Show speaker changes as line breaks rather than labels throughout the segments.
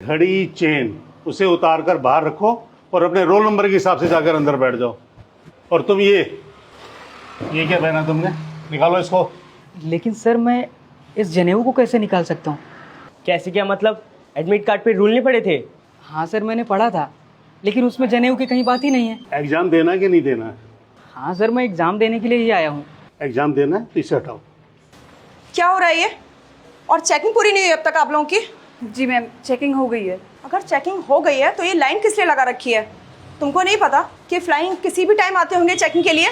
घड़ी चेन उसे उतार कर बाहर रखो और अपने रोल नंबर के हिसाब से जाकर अंदर बैठ जाओ। और तुम ये क्या पहना तुमने? निकालो इसको।
लेकिन सर मैं इस जनेऊ को कैसे निकाल सकता हूँ?
कैसे क्या मतलब? एडमिट कार्ड पे रूल नहीं पड़े थे?
हाँ सर मैंने पढ़ा था, लेकिन उसमें जनेऊ की कहीं बात ही नहीं है।
एग्जाम देना है कि नहीं देना है?
हाँ सर मैं एग्ज़ाम देने के लिए ही आया हूँ।
एग्जाम देना है तो इसे हटाओ।
क्या हो रहा है ये? और चेकिंग पूरी नहीं हुई अब तक आप लोगों की?
जी मैम, चेकिंग हो गई है।
अगर चेकिंग हो गई है तो ये लाइन किस लिए लगा रखी है? तुमको नहीं पता कि फ्लाइंग किसी भी टाइम आते होंगे चेकिंग के लिए?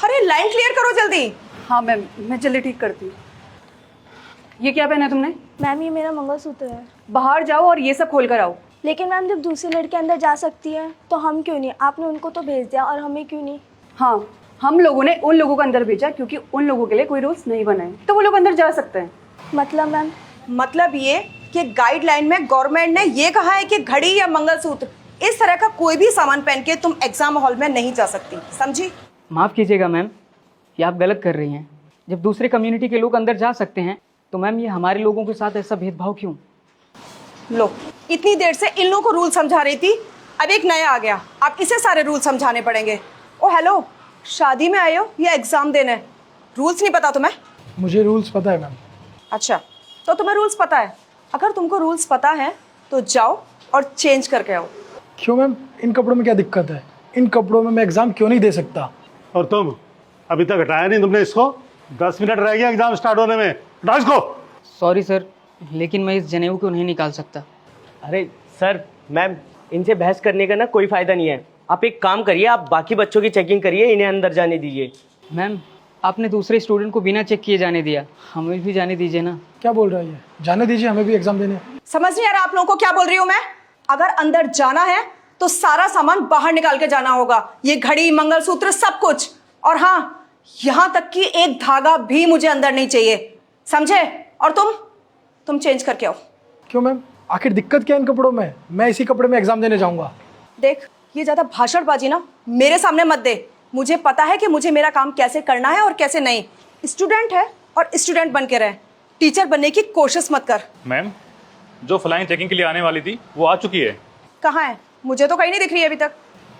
अरे लाइन क्लियर करो जल्दी।
हाँ मैम, मैं जल्दी ठीक करती हूँ। ये क्या पहना है तुमने?
मैम ये मेरा मंगलसूत्र है।
बाहर जाओ और ये सब खोल कर आओ।
लेकिन मैम जब दूसरी लड़की अंदर जा सकती है तो हम क्यों नहीं? आपने उनको तो भेज दिया और हमें क्यों नहीं?
हाँ, हम लोगों ने उन लोगों को अंदर भेजा क्योंकि उन लोगों के लिए कोई रूल्स नहीं बनाए, तो वो लोग अंदर जा सकते हैं।
मतलब मैम?
मतलब ये कि गाइडलाइन में गवर्नमेंट ने ये कहा है कि घड़ी या मंगलसूत्र इस तरह का कोई भी सामान पहन के तुम एग्जाम हॉल में नहीं जा सकती, समझी?
माफ़ कीजिएगा मैम, ये आप गलत कर रही हैं। जब दूसरे कम्युनिटी के लोग अंदर जा सकते हैं तो मैम ये हमारे लोगों के साथ ऐसा भेदभाव क्यों?
लो, इतनी देर से इन लोगों को रूल समझा रही थी, अब एक नया आ गया, अब इसे सारे रूल समझाने पड़ेंगे। ओ हेलो, शादी में आए हो या एग्जाम देने? रूल्स नहीं पता तुम्हें?
मुझे रूल्स पता है मैम।
अच्छा, तो तुम्हें रूल्स पता है। अगर तुमको रूल्स पता है तो जाओ और चेंज करके आओ।
क्यों मैम, इन कपड़ों में क्या दिक्कत है? इन कपड़ों में मैं एग्ज़ाम क्यों नहीं दे सकता?
और तुम अभी तक हटाया नहीं तुमने इसको? 10 मिनट रह गया एग्जाम स्टार्ट होने में, हटाओ इसको।
सॉरी सर, लेकिन मैं इस जनेऊ को नहीं निकाल सकता।
अरे सर, मैम, इनसे बहस करने का ना कोई फ़ायदा नहीं है। आप एक काम करिए, आप बाकी बच्चों की चेकिंग करिए, इन्हें अंदर जाने दीजिए।
मैम आपने दूसरे स्टूडेंट को बिना चेक किए जाने दिया, हमें भी जाने दीजिए ना।
क्या बोल रहा है ये? जाने दीजिए, हमें भी एग्ज़ाम देने।
समझ नहीं आ रहा आप लोगों को क्या बोल रही हूँ मैं? अगर अंदर जाना है तो सारा सामान बाहर निकाल के जाना होगा, ये घड़ी मंगलसूत्र सब कुछ। और हाँ, यहाँ तक कि एक धागा भी मुझे अंदर नहीं चाहिए, समझे? और तुम चेंज करके आओ।
क्यों मैम, आखिर दिक्कत क्या है इन कपड़ों में? मैं इसी कपड़े में एग्ज़ाम देने जाऊँगा।
देख, ये ज़्यादा भाषणबाजी ना मेरे सामने मत दे। मुझे पता है कि मुझे मेरा काम कैसे करना है और कैसे नहीं। स्टूडेंट है और स्टूडेंट बन के रहे, टीचर बनने की कोशिश मत कर।
मैम, जो फ्लाइंग चेकिंग के लिए आने वाली थी वो आ चुकी है।
कहाँ है? मुझे तो कहीं नहीं दिख रही है अभी तक।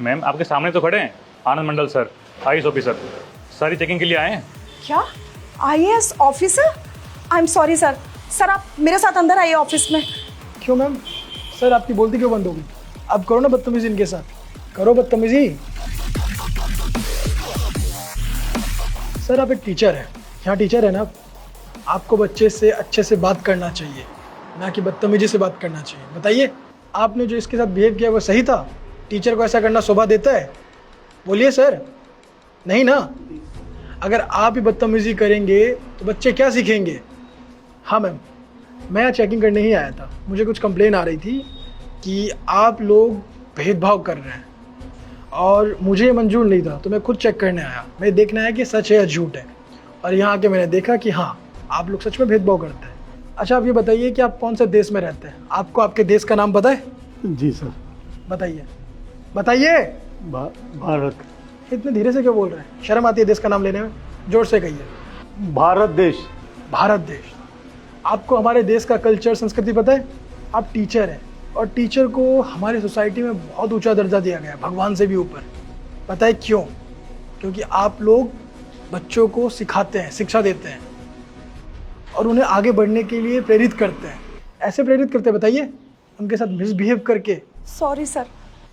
मैम, आपके सामने तो खड़े हैं आनंद मंडल सर, आईएएस ऑफिसर, सारी चेकिंग के लिए आए हैं।
क्या? IAS officer? I am sorry sir. Sir आप मेरे साथ अंदर आइए ऑफिस में।
क्यों मैम? सर आपकी बोलती क्यों बंद होगी? अब करो ना बदतमीजी इनके साथ, करो बदतमीजी। सर आप एक टीचर हैं, यहाँ टीचर है ना, आपको बच्चे से अच्छे से बात करना चाहिए, ना कि बदतमीजी से बात करना चाहिए। बताइए, आपने जो इसके साथ बिहेव किया वो सही था? टीचर को ऐसा करना शोभा देता है? बोलिए सर। नहीं ना? अगर आप ही बदतमीजी करेंगे तो बच्चे क्या सीखेंगे? हाँ मैम, मैं यहाँ चेकिंग करने ही आया था। मुझे कुछ कंप्लेन आ रही थी कि आप लोग भेदभाव कर रहे हैं और मुझे मंजूर नहीं था, तो मैं खुद चेक करने आया। मैं देखना है कि सच है या झूठ है, और यहाँ आके मैंने देखा कि हाँ, आप लोग सच में भेदभाव करते हैं। अच्छा आप ये बताइए कि आप कौन से देश में रहते हैं? आपको आपके देश का नाम पता है?
जी सर।
बताइए बताइए।
भारत।
इतने धीरे से क्यों बोल रहे हैं? शर्म आती है देश का नाम लेने में? जोर से कहिए।
भारत देश।
भारत देश। आपको हमारे देश का कल्चर संस्कृति पता है? आप टीचर हैं और टीचर को हमारी सोसाइटी में बहुत ऊंचा दर्जा दिया गया है, भगवान से भी ऊपर। पता है क्यों? क्योंकि आप लोग बच्चों को सिखाते हैं, शिक्षा देते हैं और उन्हें आगे बढ़ने के लिए प्रेरित करते हैं। ऐसे प्रेरित करते हैं, बताइए, उनके साथ मिसबिहेव करके।
Sorry sir.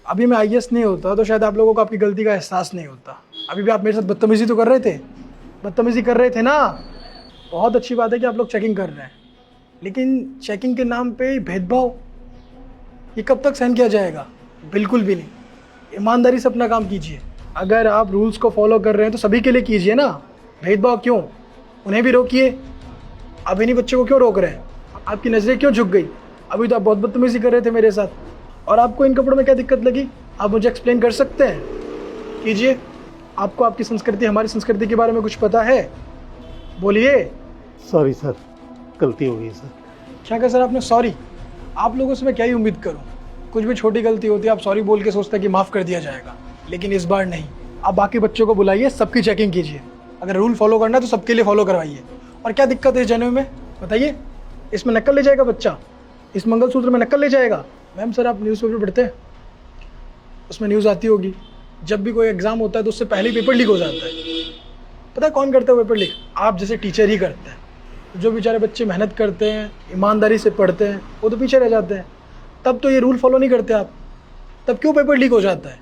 अभी मैं आईएएस नहीं होता तो शायद आप लोगों को आपकी गलती का एहसास नहीं होता। अभी भी आप मेरे साथ बदतमीजी तो कर रहे थे, बदतमीजी कर रहे थे ना? बहुत अच्छी बात है कि आप लोग चेकिंग कर रहे हैं, लेकिन चेकिंग के नाम पे भेदभाव, ये कब तक सहन किया जाएगा? बिल्कुल भी नहीं। ईमानदारी से अपना काम कीजिए। अगर आप रूल्स को फॉलो कर रहे हैं तो सभी के लिए कीजिए ना, भेदभाव क्यों? उन्हें भी रोकिए। अब इन्हीं बच्चों को क्यों रोक रहे हैं? आपकी नज़रें क्यों झुक गई? अभी तो आप बहुत बदतमीजी कर रहे थे मेरे साथ, और आपको इन कपड़ों में क्या दिक्कत लगी? आप मुझे एक्सप्लेन कर सकते हैं? कीजिए। आपको आपकी संस्कृति, हमारी संस्कृति के बारे में कुछ पता है? बोलिए।
सॉरी सर, गलती हो गई सर।
क्या कहा सर आपने? सॉरी? आप लोगों से मैं क्या ही उम्मीद करूं? कुछ भी छोटी गलती होती है आप सॉरी बोल के सोचते हैं कि माफ़ कर दिया जाएगा, लेकिन इस बार नहीं। आप बाकी बच्चों को बुलाइए, सबकी चेकिंग कीजिए। अगर रूल फॉलो करना है तो सबके लिए फॉलो करवाइए। और क्या दिक्कत है इस जनेऊ में? बताइए, इसमें नकल ले जाएगा बच्चा? इस मंगलसूत्र में नकल ले जाएगा? मैम सर आप न्यूज़पेपर पढ़ते हैं, उसमें न्यूज़ आती होगी जब भी कोई एग्ज़ाम होता है तो उससे पहले ही पेपर लीक हो जाता है। पता है कौन करता है पेपर लीक? आप जैसे टीचर ही करते हैं। जो बेचारे बच्चे मेहनत करते हैं, ईमानदारी से पढ़ते हैं, वो तो पीछे रह जाते हैं। तब तो ये रूल फॉलो नहीं करते आप, तब क्यों पेपर लीक हो जाता है?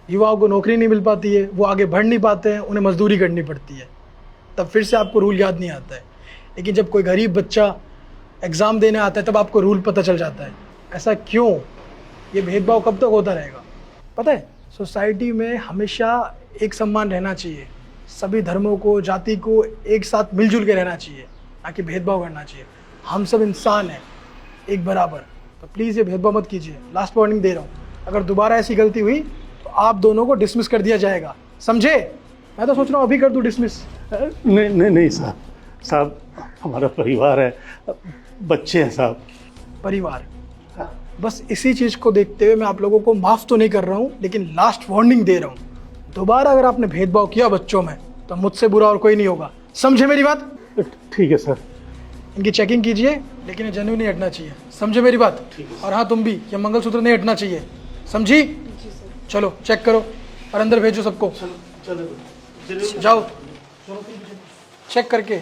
युवाओं को नौकरी नहीं मिल पाती है, वो आगे बढ़ नहीं पाते हैं, उन्हें मजदूरी करनी पड़ती है, तब फिर से आपको रूल याद नहीं आता है। लेकिन जब कोई गरीब बच्चा एग्ज़ाम देने आता है तब आपको रूल पता चल जाता है। ऐसा क्यों? ये भेदभाव कब तक होता रहेगा? पता है सोसाइटी में हमेशा एक सम्मान रहना चाहिए, सभी धर्मों को, जाति को एक साथ मिलजुल के रहना चाहिए, ना कि भेदभाव करना चाहिए। हम सब इंसान हैं एक बराबर, तो प्लीज़ ये भेदभाव मत कीजिए। लास्ट वार्निंग दे रहा हूँ, अगर दोबारा ऐसी गलती हुई तो आप दोनों को डिसमिस कर दिया जाएगा, समझे? मैं तो सोच रहा हूँ अभी कर दूँ डिसमिस।
नहीं नहीं नहीं साहब, साहब हमारा परिवार है, बच्चे हैं साहब।
परिवार, बस इसी चीज़ को देखते हुए मैं आप लोगों को माफ़ तो नहीं कर रहा हूँ, लेकिन लास्ट वार्निंग दे रहा हूँ, दोबारा अगर आपने भेदभाव किया बच्चों में तो मुझसे बुरा और कोई नहीं होगा, समझे मेरी बात?
ठीक है सर।
इनकी चेकिंग कीजिए, लेकिन ये जेन्युइन नहीं हटना चाहिए, समझे मेरी बात? और हाँ तुम भी, ये मंगलसूत्र नहीं हटना चाहिए, समझी? चलो चेक करो और अंदर भेजो सबको। जाओ चेक करके।